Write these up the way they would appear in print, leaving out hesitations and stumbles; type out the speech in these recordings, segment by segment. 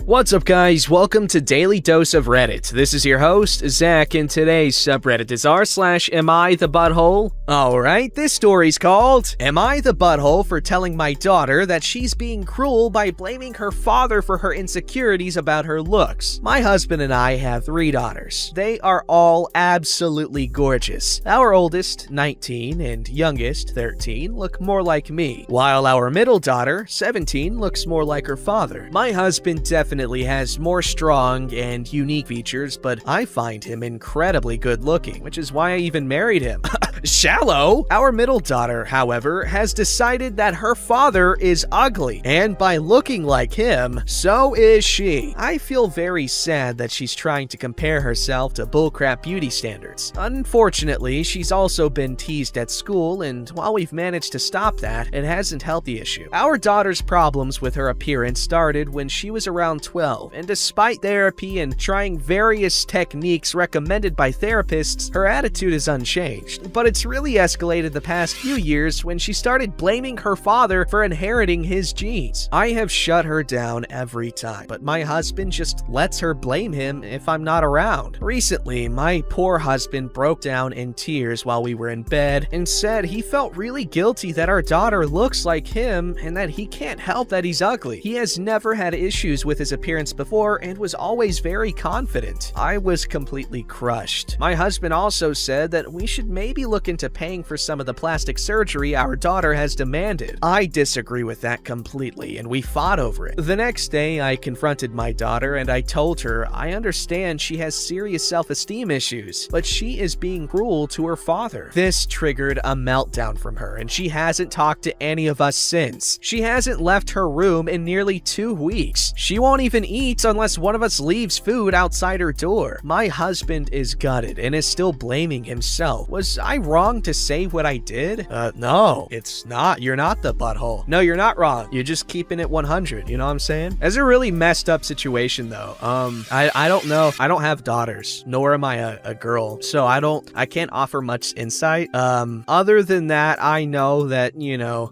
What's up, guys? Welcome to Daily Dose of Reddit. This is your host, Zach, and today's subreddit is r/AmITheButthole. Alright, this story's called, Am I the Butthole for telling my daughter that she's being cruel by blaming her father for her insecurities about her looks? My husband and I have 3 daughters. They are all absolutely gorgeous. Our oldest, 19, and youngest, 13, look more like me, while our middle daughter, 17, looks more like her father. My husband definitely has more strong and unique features, but I find him incredibly good looking, which is why I even married him. Shallow! Our middle daughter, however, has decided that her father is ugly, and by looking like him, so is she. I feel very sad that she's trying to compare herself to bullcrap beauty standards. Unfortunately, she's also been teased at school, and while we've managed to stop that, it hasn't helped the issue. Our daughter's problems with her appearance started when she was around 12, and despite therapy and trying various techniques recommended by therapists, her attitude is unchanged. But it's really escalated the past few years when she started blaming her father for inheriting his genes. I have shut her down every time, but my husband just lets her blame him if I'm not around. Recently, my poor husband broke down in tears while we were in bed and said he felt really guilty that our daughter looks like him and that he can't help that he's ugly. He has never had issues with his appearance before and was always very confident. I was completely crushed. My husband also said that we should maybe look into paying for some of the plastic surgery our daughter has demanded. I disagree with that completely, and we fought over it. The next day, I confronted my daughter and I told her I understand she has serious self-esteem issues, but she is being cruel to her father. This triggered a meltdown from her, and she hasn't talked to any of us since. She hasn't left her room in nearly 2 weeks. She won't even eat unless one of us leaves food outside her door. My husband is gutted and is still blaming himself. Was I wrong to say what I did? No, it's not. You're not the butthole. No, you're not wrong. You're just keeping it 100. You know what I'm saying? It's a really messed up situation, though. I don't know. I don't have daughters, nor am I a girl, so I can't offer much insight. Other than that, I know that,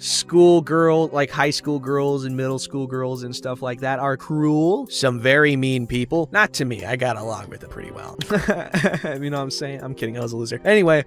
schoolgirl, like high school girls and middle school girls and stuff like that are cruel. Some very mean people. Not to me. I got along with it pretty well. You know what I'm saying? I'm kidding. I was a loser. Anyway,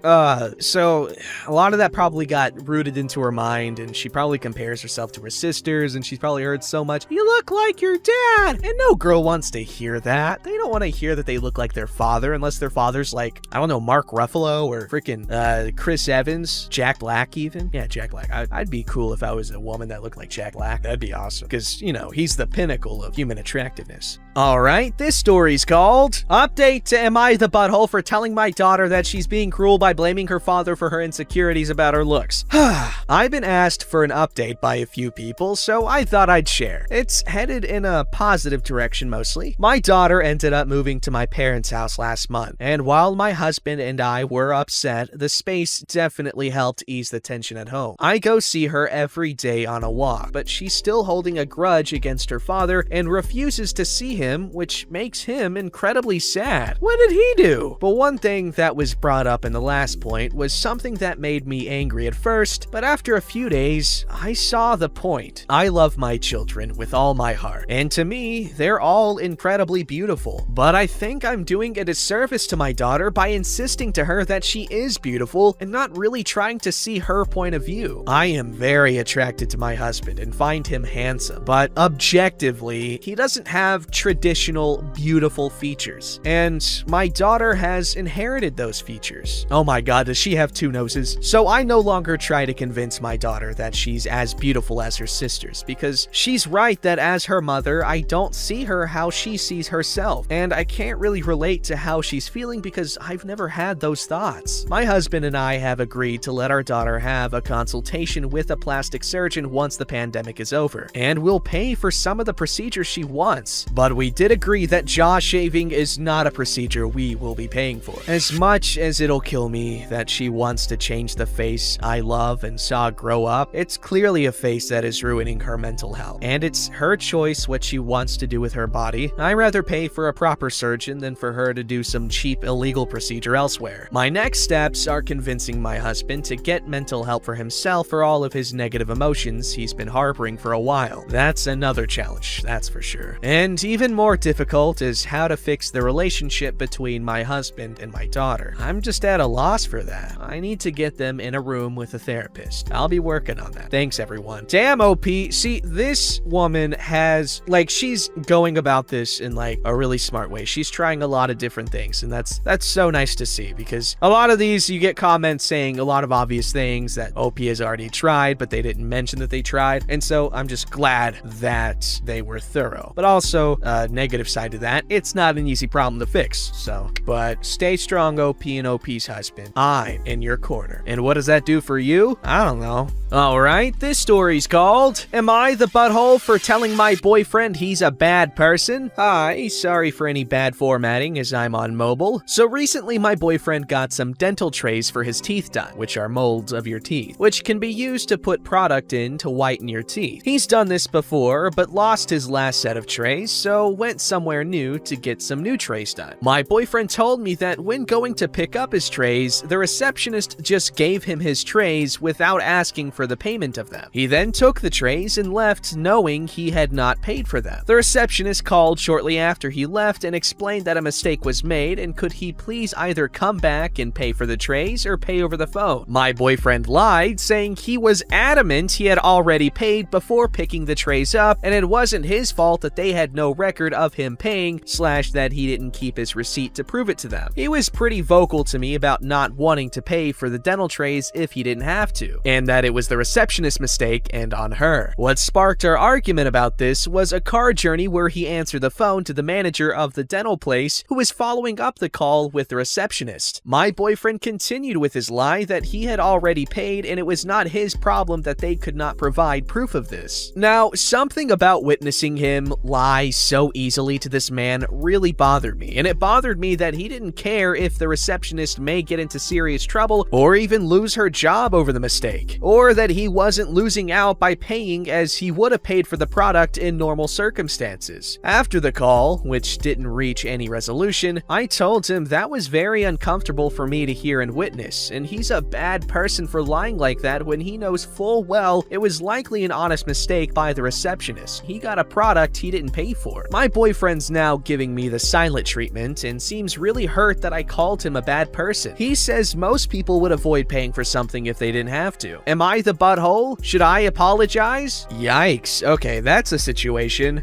so a lot of that probably got rooted into her mind, and she probably compares herself to her sisters, and she's probably heard so much, "You look like your dad," and no girl wants to hear that. They don't want to hear that they look like their father unless their father's like, I don't know, Mark Ruffalo or freaking Chris Evans, Jack Black even. Yeah, Jack Black. I'd be cool if I was a woman that looked like Jack Black. That'd be awesome, because, he's the pinnacle of human attractiveness. Alright, this story's called, Update to Am I the Butthole for telling my daughter that she's being cruel by blaming her father for her insecurities about her looks. I've been asked for an update by a few people, so I thought I'd share. It's headed in a positive direction mostly. My daughter ended up moving to my parents' house last month, and while my husband and I were upset, the space definitely helped ease the tension at home. I go see her every day on a walk, but she's still holding a grudge against her father and refuses to see him, which makes him incredibly sad. What did he do? But one thing that was brought up in the last point was something that made me angry at first, but after a few days, I saw the point. I love my children with all my heart, and to me, they're all incredibly beautiful. But I think I'm doing a disservice to my daughter by insisting to her that she is beautiful and not really trying to see her point of view. I am very attracted to my husband and find him handsome, but objectively, he doesn't have traditional beautiful features, and my daughter has inherited those features. Oh my god, does she have 2 noses? So I no longer try to convince my daughter that she's as beautiful as her sisters, because she's right that as her mother, I don't see her how she sees herself, and I can't really relate to how she's feeling because I've never had those thoughts. My husband and I have agreed to let our daughter have a consultation with a plastic surgeon once the pandemic is over, and we'll pay for some of the procedures she wants, but we did agree that jaw shaving is not a procedure we will be paying for. As much as it'll kill me that she wants to change the face I love and saw grow up. It's clearly a face that is ruining her mental health, and it's her choice what she wants to do with her body. I'd rather pay for a proper surgeon than for her to do some cheap illegal procedure elsewhere. My next steps are convincing my husband to get mental help for himself for all of his negative emotions he's been harboring for a while. That's another challenge, that's for sure. And even more difficult is how to fix the relationship between my husband and my daughter. I'm just at a loss for that. I need to get them in a room with a therapist. I'll be working on that. Thanks, everyone. Damn, OP. See, this woman has, she's going about this in, a really smart way. She's trying a lot of different things, and that's so nice to see, because a lot of these, you get comments saying a lot of obvious things that OP has already tried, but they didn't mention that they tried, and so I'm just glad that they were thorough. But also, negative side to that, it's not an easy problem to fix, so. But stay strong, OP and OP's husband. I'm in your corner. And what does that do for you? I don't know. Alright, this story's called, Am I the Butthole for Telling My Boyfriend He's a Bad Person? Hi, sorry for any bad formatting as I'm on mobile. So recently my boyfriend got some dental trays for his teeth done, which are molds of your teeth, which can be used to put product in to whiten your teeth. He's done this before, but lost his last set of trays, so went somewhere new to get some new trays done. My boyfriend told me that when going to pick up his trays, the receptionist just gave him his trays without asking for the payment of them. He then took the trays and left knowing he had not paid for them. The receptionist called shortly after he left and explained that a mistake was made and could he please either come back and pay for the trays or pay over the phone. My boyfriend lied, saying he was adamant he had already paid before picking the trays up and it wasn't his fault that they had no record of him paying / that he didn't keep his receipt to prove it to them. He was pretty vocal to me about not wanting to pay for the dental trays if he didn't have to, and that it was the receptionist's mistake and on her. What sparked our argument about this was a car journey where he answered the phone to the manager of the dental place who was following up the call with the receptionist. My boyfriend continued with his lie that he had already paid and it was not his problem that they could not provide proof of this. Now, something about witnessing him lie so easily to this man really bothered me, and it bothered me that he didn't care if the receptionist may get into serious trouble or even lose her job over the mistake, or that he wasn't losing out by paying as he would have paid for the product in normal circumstances. After the call, which didn't reach any resolution, I told him that was very uncomfortable for me to hear and witness, and he's a bad person for lying like that when he knows full well it was likely an honest mistake by the receptionist. He got a product he didn't pay for. My boyfriend's now giving me the silent treatment and seems really hurt that I called him a bad person. He says most people would avoid paying for something if they didn't have to. Am I the butthole? Should I apologize? Yikes. Okay, that's a situation.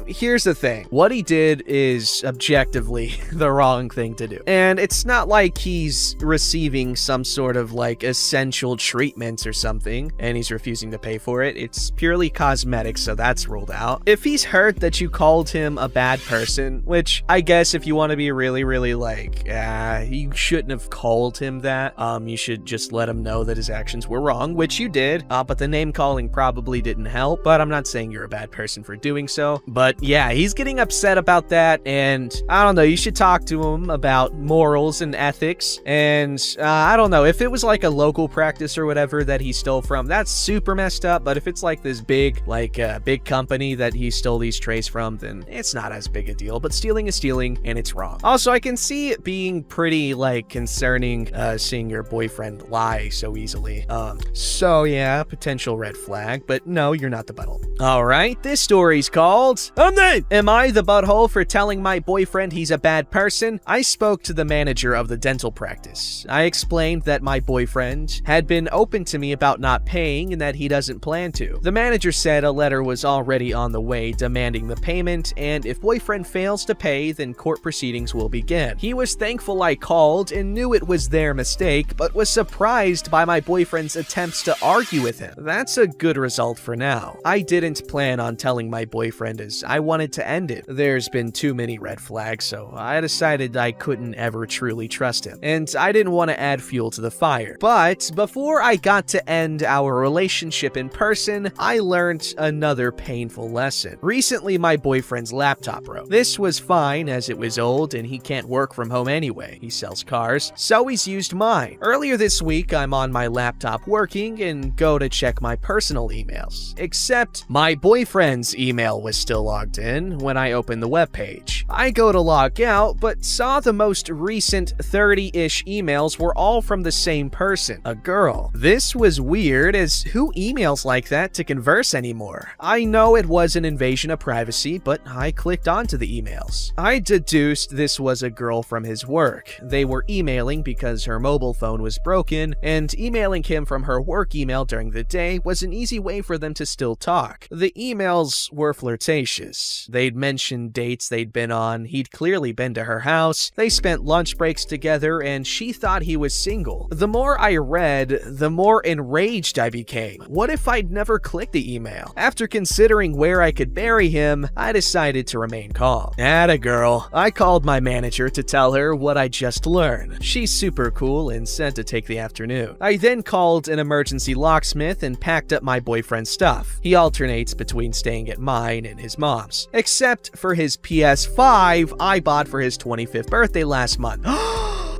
Here's the thing. What he did is objectively the wrong thing to do. And it's not like he's receiving some sort of essential treatments or something and he's refusing to pay for it. It's purely cosmetic, so that's ruled out. If he's hurt that you called him a bad person, which I guess if you want to be really you shouldn't have called him that. You should just let him know that his actions were wrong, which you did, but the name calling probably didn't help, but I'm not saying you're a bad person for doing so. But yeah, he's getting upset about that, and I don't know, you should talk to him about morals and ethics, and I don't know, if it was a local practice or whatever that he stole from, that's super messed up, but if it's this big, big company that he stole these trays from, then it's not as big a deal, but stealing is stealing, and it's wrong. Also, I can see it being pretty, concerning, seeing your boyfriend lie so easily. So yeah, potential red flag, but no, you're not the butthole. Alright, this story's called, Am I the Butthole for Telling My Boyfriend He's a Bad Person? I spoke to the manager of the dental practice. I explained that my boyfriend had been open to me about not paying and that he doesn't plan to. The manager said a letter was already on the way demanding the payment, and if boyfriend fails to pay, then court proceedings will begin. He was thankful I called and knew it was their mistake, but was surprised by my boyfriend's attempts to argue with him. That's a good result for now. I didn't plan on telling my boyfriend as I wanted to end it. There's been too many red flags, so I decided I couldn't ever truly trust him, and I didn't want to add fuel to the fire. But before I got to end our relationship in person, I learned another painful lesson. Recently, my boyfriend's laptop broke. This was fine as it was old and he can't work from home anyway. He sells cars, so he's used changed mine. Earlier this week, I'm on my laptop working and go to check my personal emails. Except my boyfriend's email was still logged in when I opened the webpage. I go to log out, but saw the most recent 30-ish emails were all from the same person, a girl. This was weird, as who emails like that to converse anymore? I know it was an invasion of privacy, but I clicked onto the emails. I deduced this was a girl from his work. They were emailing because her mobile phone was broken, and emailing him from her work email during the day was an easy way for them to still talk. The emails were flirtatious. They'd mentioned dates they'd been on, he'd clearly been to her house, they spent lunch breaks together, and she thought he was single. The more I read, the more enraged I became. What if I'd never clicked the email? After considering where I could bury him, I decided to remain calm. Atta girl. I called my manager to tell her what I just learned. She's super cool and said to take the afternoon. I then called an emergency locksmith and packed up my boyfriend's stuff. He alternates between staying at mine and his mom's. Except for his PS5 I bought for his 25th birthday last month.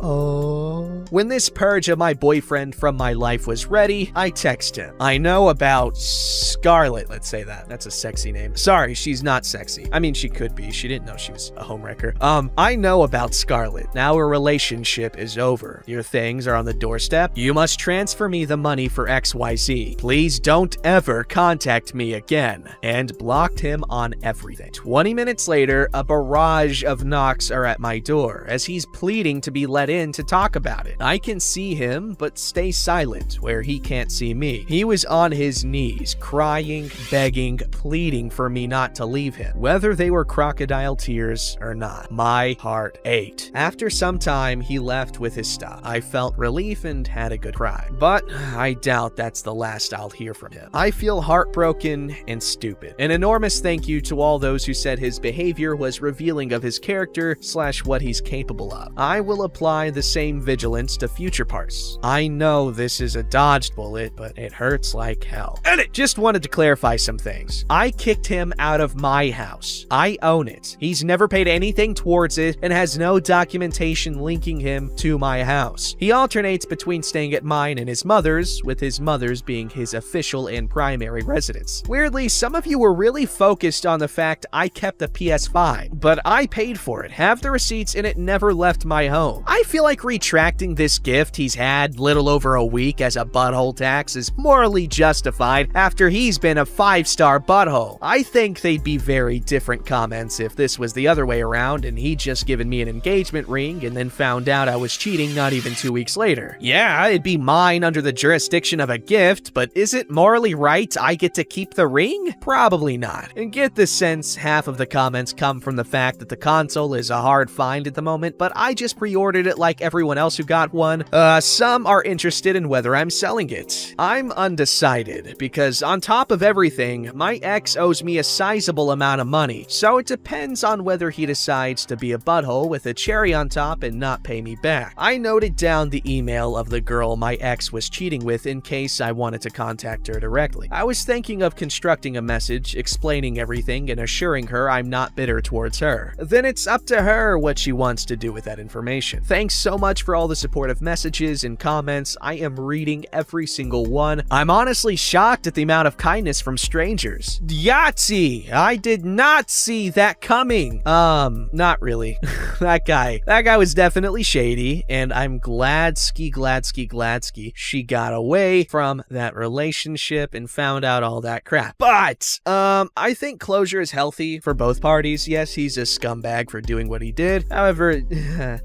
Oh. When this purge of my boyfriend from my life was ready, I text him. I know about Scarlett, let's say that. That's a sexy name. Sorry, she's not sexy. I mean, she could be. She didn't know she was a homewrecker. I know about Scarlett. Now our relationship is over. Your things are on the doorstep. You must transfer me the money for XYZ. Please don't ever contact me again. And blocked him on everything. 20 minutes later, a barrage of knocks are at my door as he's pleading to be let in to talk about it. I can see him, but stay silent where he can't see me. He was on his knees, crying, begging, pleading for me not to leave him, whether they were crocodile tears or not. My heart ached. After some time, he left with his stuff. I felt relief and had a good cry, but I doubt that's the last I'll hear from him. I feel heartbroken and stupid. An enormous thank you to all those who said his behavior was revealing of his character / what he's capable of. I will apply the same vigilance to future parts. I know this is a dodged bullet, but it hurts like hell. Edit! Just wanted to clarify some things. I kicked him out of my house. I own it. He's never paid anything towards it and has no documentation linking him to my house. He alternates between staying at mine and his mother's, with his mother's being his official and primary residence. Weirdly, some of you were really focused on the fact I kept the PS5, but I paid for it, have the receipts, and it never left my home. I feel like retracting this gift he's had little over a week as a butthole tax is morally justified after he's been a 5-star butthole. I think they'd be very different comments if this was the other way around and he'd just given me an engagement ring and then found out I was cheating not even 2 weeks later. Yeah, it'd be mine under the jurisdiction of a gift, but is it morally right I get to keep the ring? Probably not. And get the sense half of the comments come from the fact that the console is a hard find at the moment, but I just pre-ordered it like everyone else who got one. Some are interested in whether I'm selling it. I'm undecided because on top of everything, my ex owes me a sizable amount of money, so it depends on whether he decides to be a butthole with a cherry on top and not pay me back. I noted down the email of the girl my ex was cheating with in case I wanted to contact her directly. I was thinking of constructing a message, explaining everything and assuring her I'm not bitter towards her. Then it's up to her what she wants to do with that information. Thanks so much for all the supportive messages and comments. I am reading every single one. I'm honestly shocked at the amount of kindness from strangers. Yahtzee! I did not see that coming. Not really. That guy was definitely shady, and I'm glad she got away from that relationship and found out all that crap. But, I think closure is healthy for both parties. Yes, he's a scumbag for doing what he did. However,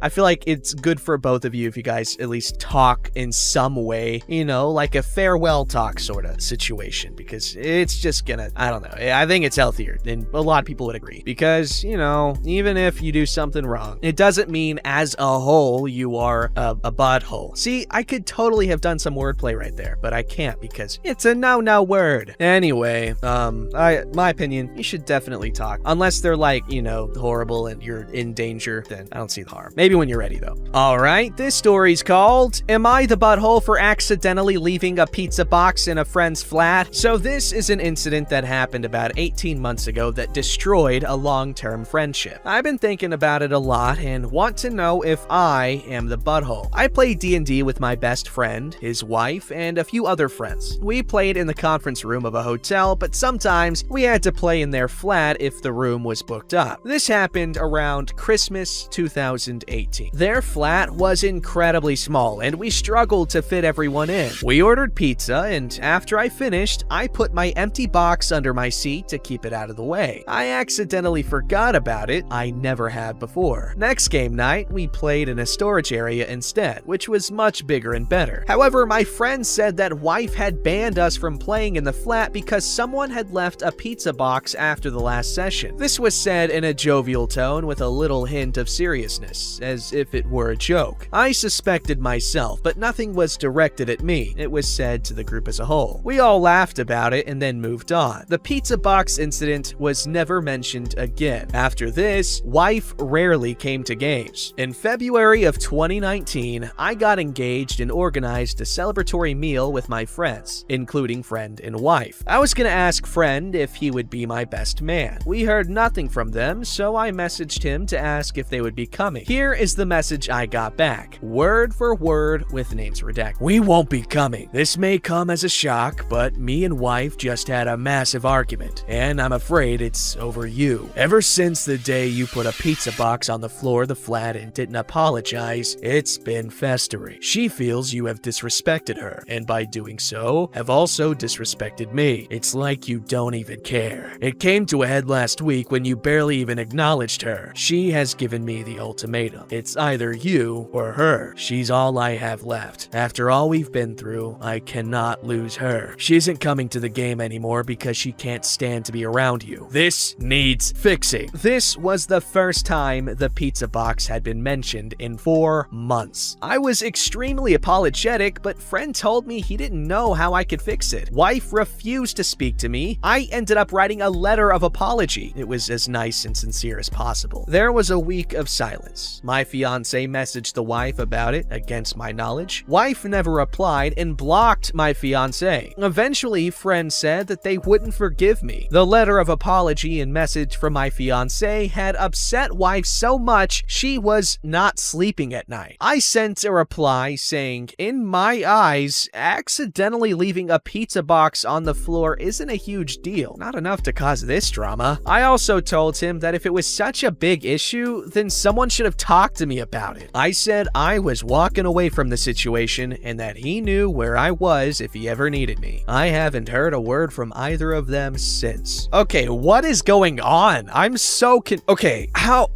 I feel like it's good for both of you if you guys at least talk in some way, you know, like a farewell talk sort of situation, because it's just gonna, I don't know, I think it's healthier, and a lot of people would agree, because, you know, even if you do something wrong, it doesn't mean as a whole you are a butthole. See, I could totally have done some wordplay right there, but I can't because it's a no word. Anyway, my opinion, you should definitely talk, unless they're like, you know, horrible and you're in danger, then I don't see the harm. Maybe when you're ready though. All right, this story's called, Am I the Butthole for Accidentally Leaving a Pizza Box in a Friend's Flat? So this is an incident that happened about 18 months ago that destroyed a long-term friendship. I've been thinking about it a lot and want to know if I am the butthole. I play D&D with my best friend, his wife, and a few other friends. We played in the conference room of a hotel, but sometimes we had to play in their flat if the room was booked up. This happened around Christmas 2018. Their flat was incredibly small, and we struggled to fit everyone in. We ordered pizza, and after I finished, I put my empty box under my seat to keep it out of the way. I accidentally forgot about it. I never have before. Next game night, we played in a storage area instead, which was much bigger and better. However, my friend said that wife had banned us from playing in the flat because someone had left a pizza box after the last session. This was said in a jovial tone with a little hint of seriousness, as if it were a joke. I suspected myself, but nothing was directed at me. It was said to the group as a whole. We all laughed about it and then moved on. The pizza box incident was never mentioned again. After this, wife rarely came to games. In February of 2019, I got engaged and organized a celebratory meal with my friends, including friend and wife. I was gonna ask friend if he would be my best man. We heard nothing from them, so I messaged him to ask if they would be coming. Here is the message I got back, word for word with names redacted. We won't be coming. This may come as a shock, but me and wife just had a massive argument, and I'm afraid it's over you. Ever since the day you put a pizza box on the floor of the flat and didn't apologize, it's been festering. She feels you have disrespected her, and by doing so, have also disrespected me. It's like you don't even care. It came to a head last week when you barely even acknowledged her. She has given me the ultimatum. It's either you or her. She's all I have left. After all we've been through, I cannot lose her. She isn't coming to the game anymore because she can't stand to be around you. This needs fixing. This was the first time the pizza box had been mentioned in 4 months. I was extremely apologetic, but friend told me he didn't know how I could fix it. Wife refused to speak to me. I ended up writing a letter of apology. It was as nice and sincere as possible. There was a week of silence. My fiance messaged the wife about it, against my knowledge. Wife never replied and blocked my fiance. Eventually, friend said that they wouldn't forgive me. The letter of apology and message from my fiance had upset wife so much she was not sleeping at night. I sent a reply saying, in my eyes, accidentally leaving a pizza box on the floor isn't a huge deal. Not enough to cause this drama. I also told him that if it was such a big issue, then someone should have talked to me about it. I said I was walking away from the situation and that he knew where I was if he ever needed me. I haven't heard a word from either of them since. Okay, what is going on? I'm so okay, how...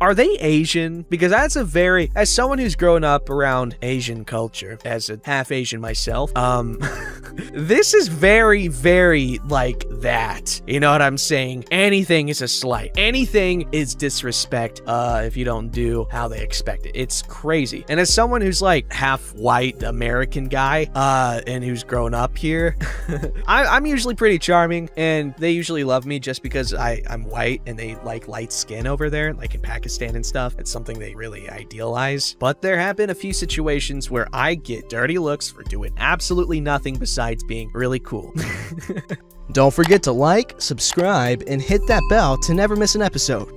Are they Asian? Because that's a very, as someone who's grown up around Asian culture, as a half Asian myself, this is very, very like that. You know what I'm saying? Anything is a slight. Anything is disrespect if you don't do how they expect it. It's crazy. And as someone who's like half white American guy, and who's grown up here, I'm usually pretty charming, and they usually love me just because I'm white and they like light skin over there, like in Pakistan and stuff. It's something they really idealize. But there have been a few situations where I get dirty looks for doing absolutely nothing besides being really cool. Don't forget to like, subscribe, and hit that bell to never miss an episode.